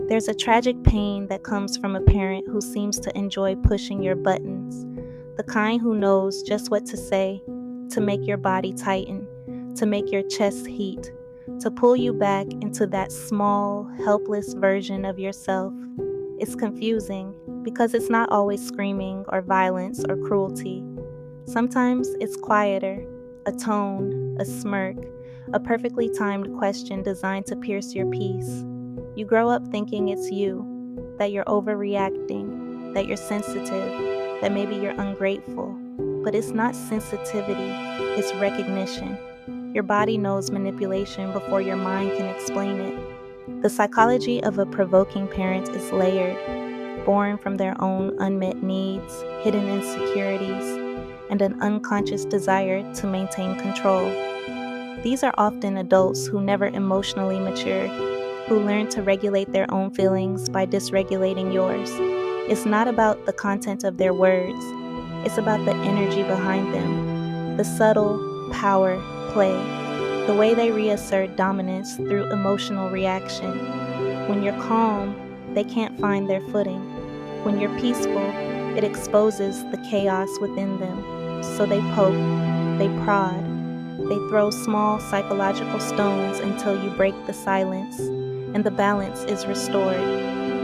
There's a tragic pain that comes from a parent who seems to enjoy pushing your buttons, the kind who knows just what to say to make your body tighten, to make your chest heat, to pull you back into that small, helpless version of yourself. It's confusing because it's not always screaming or violence or cruelty. Sometimes it's quieter, a tone, a smirk, a perfectly timed question designed to pierce your peace. You grow up thinking it's you, that you're overreacting, that you're sensitive, that maybe you're ungrateful. But it's not sensitivity, it's recognition. Your body knows manipulation before your mind can explain it. The psychology of a provoking parent is layered, born from their own unmet needs, hidden insecurities, and an unconscious desire to maintain control. These are often adults who never emotionally matured, who learn to regulate their own feelings by dysregulating yours. It's not about the content of their words, it's about the energy behind them, the subtle power play, the way they reassert dominance through emotional reaction. When you're calm, they can't find their footing. When you're peaceful, it exposes the chaos within them. So they poke, they prod, they throw small psychological stones until you break the silence and the balance is restored.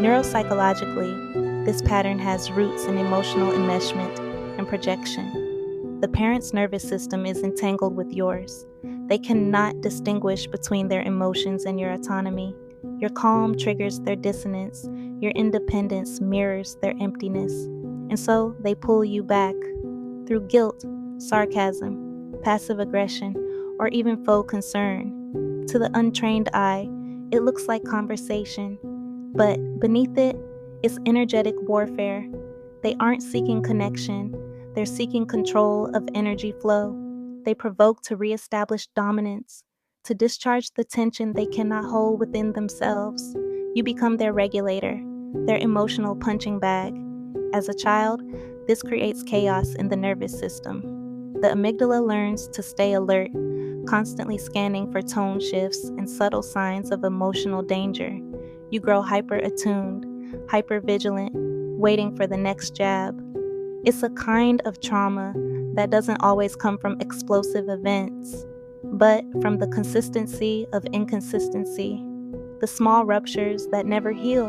Neuropsychologically, this pattern has roots in emotional enmeshment and projection. The parent's nervous system is entangled with yours. They cannot distinguish between their emotions and your autonomy. Your calm triggers their dissonance. Your independence mirrors their emptiness. And so they pull you back through guilt, sarcasm, passive aggression, or even faux concern. To the untrained eye, it looks like conversation, but beneath it is energetic warfare. They aren't seeking connection, they're seeking control of energy flow. They provoke to reestablish dominance, to discharge the tension they cannot hold within themselves. You become their regulator, their emotional punching bag. As a child, this creates chaos in the nervous system. The amygdala learns to stay alert, constantly scanning for tone shifts and subtle signs of emotional danger. You grow hyper-attuned, hyper-vigilant, waiting for the next jab. It's a kind of trauma that doesn't always come from explosive events, but from the consistency of inconsistency, the small ruptures that never heal,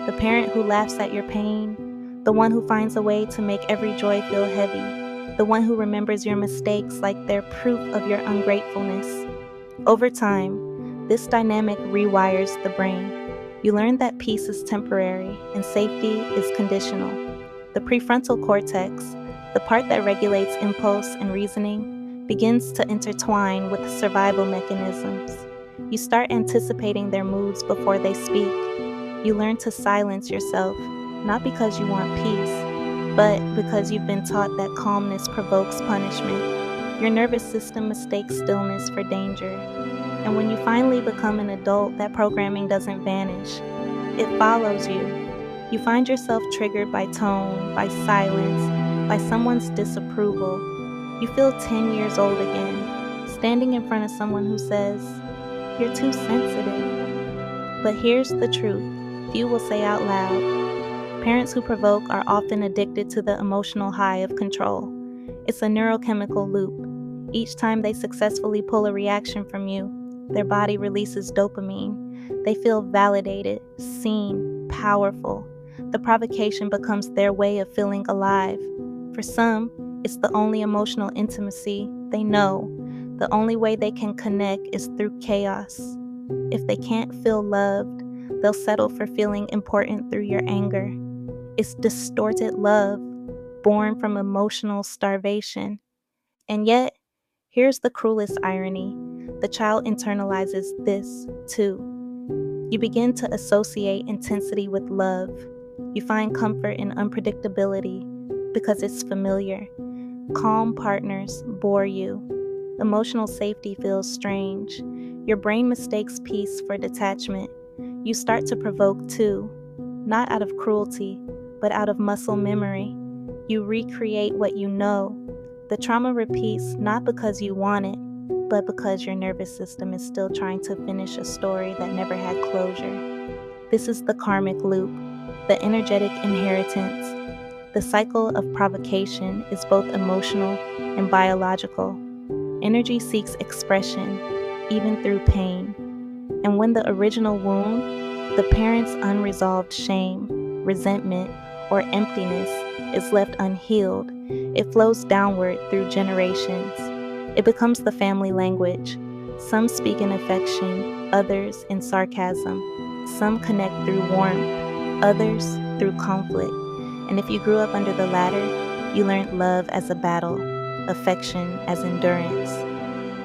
the parent who laughs at your pain, the one who finds a way to make every joy feel heavy, the one who remembers your mistakes like they're proof of your ungratefulness. Over time, this dynamic rewires the brain. You learn that peace is temporary and safety is conditional. The prefrontal cortex, the part that regulates impulse and reasoning, begins to intertwine with survival mechanisms. You start anticipating their moods before they speak. You learn to silence yourself, not because you want peace, but because you've been taught that calmness provokes punishment. Your nervous system mistakes stillness for danger. And when you finally become an adult, that programming doesn't vanish. It follows you. You find yourself triggered by tone, by silence, by someone's disapproval. You feel 10 years old again, standing in front of someone who says, "You're too sensitive." But here's the truth, few will say out loud. Parents who provoke are often addicted to the emotional high of control. It's a neurochemical loop. Each time they successfully pull a reaction from you, their body releases dopamine. They feel validated, seen, powerful. The provocation becomes their way of feeling alive. For some, it's the only emotional intimacy they know. The only way they can connect is through chaos. If they can't feel loved, they'll settle for feeling important through your anger. It's distorted love, born from emotional starvation. And yet, here's the cruelest irony. The child internalizes this, too. You begin to associate intensity with love. You find comfort in unpredictability because it's familiar. Calm partners bore you. Emotional safety feels strange. Your brain mistakes peace for detachment. You start to provoke too, not out of cruelty, but out of muscle memory. You recreate what you know. The trauma repeats not because you want it, but because your nervous system is still trying to finish a story that never had closure. This is the karmic loop, the energetic inheritance. The cycle of provocation is both emotional and biological. Energy seeks expression, even through pain. And when the original wound, the parent's unresolved shame, resentment, or emptiness is left unhealed, it flows downward through generations. It becomes the family language. Some speak in affection, others in sarcasm. Some connect through warmth, others through conflict. And if you grew up under the latter, you learned love as a battle, affection as endurance.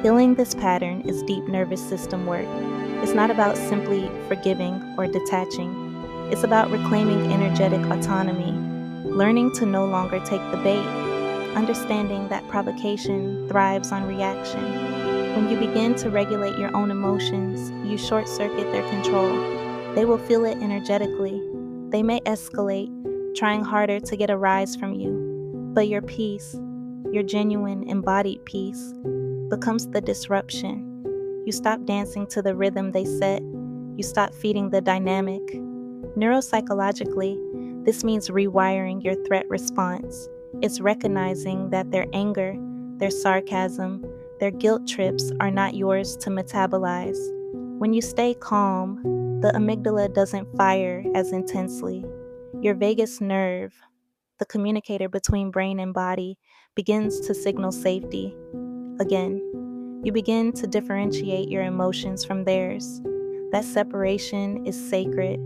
Healing this pattern is deep nervous system work. It's not about simply forgiving or detaching. It's about reclaiming energetic autonomy, learning to no longer take the bait, understanding that provocation thrives on reaction. When you begin to regulate your own emotions, you short-circuit their control. They will feel it energetically. They may escalate, trying harder to get a rise from you. But your peace, your genuine embodied peace, becomes the disruption. You stop dancing to the rhythm they set. You stop feeding the dynamic. Neuropsychologically, this means rewiring your threat response. It's recognizing that their anger, their sarcasm, their guilt trips are not yours to metabolize. When you stay calm, the amygdala doesn't fire as intensely. Your vagus nerve, the communicator between brain and body, begins to signal safety. Again, you begin to differentiate your emotions from theirs. That separation is sacred.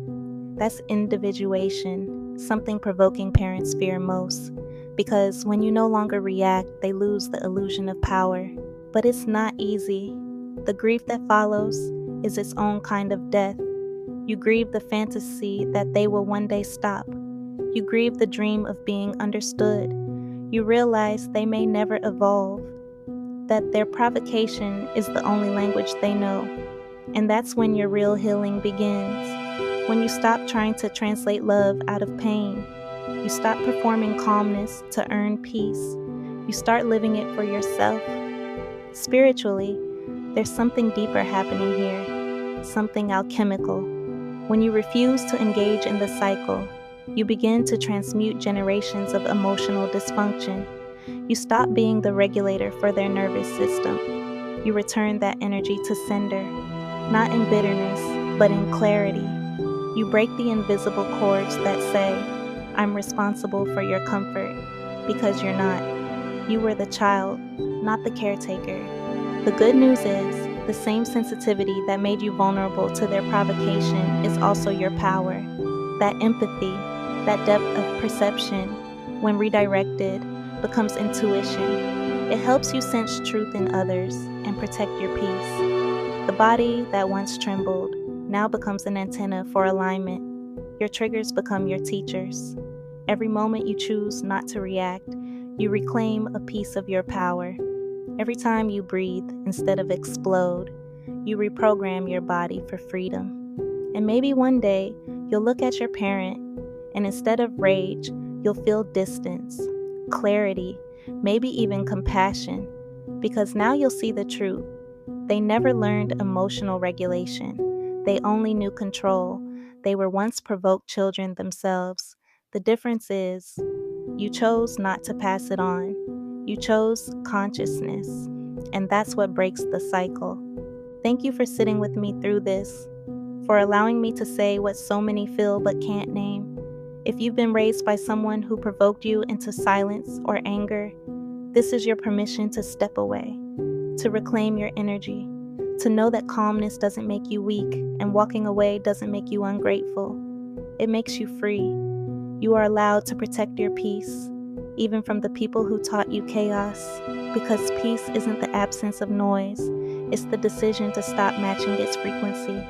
That's individuation, something provoking parents fear most. Because when you no longer react, they lose the illusion of power. But it's not easy. The grief that follows is its own kind of death. You grieve the fantasy that they will one day stop. You grieve the dream of being understood. You realize they may never evolve, that their provocation is the only language they know. And that's when your real healing begins. When you stop trying to translate love out of pain. You stop performing calmness to earn peace. You start living it for yourself. Spiritually, there's something deeper happening here, something alchemical. When you refuse to engage in the cycle, you begin to transmute generations of emotional dysfunction. You stop being the regulator for their nervous system. You return that energy to sender, not in bitterness, but in clarity. You break the invisible cords that say, I'm responsible for your comfort, because you're not. You were the child, not the caretaker. The good news is, the same sensitivity that made you vulnerable to their provocation is also your power. That empathy, that depth of perception, when redirected, becomes intuition. It helps you sense truth in others and protect your peace. The body that once trembled now becomes an antenna for alignment. Your triggers become your teachers. Every moment you choose not to react, you reclaim a piece of your power. Every time you breathe instead of explode, you reprogram your body for freedom. And maybe one day, you'll look at your parent, and instead of rage, you'll feel distance, clarity, maybe even compassion, because now you'll see the truth. They never learned emotional regulation. They only knew control. They were once provoked children themselves. The difference is, you chose not to pass it on. You chose consciousness, and that's what breaks the cycle. Thank you for sitting with me through this, for allowing me to say what so many feel but can't name. If you've been raised by someone who provoked you into silence or anger, this is your permission to step away, to reclaim your energy, to know that calmness doesn't make you weak and walking away doesn't make you ungrateful. It makes you free. You are allowed to protect your peace, even from the people who taught you chaos, because peace isn't the absence of noise, it's the decision to stop matching its frequency.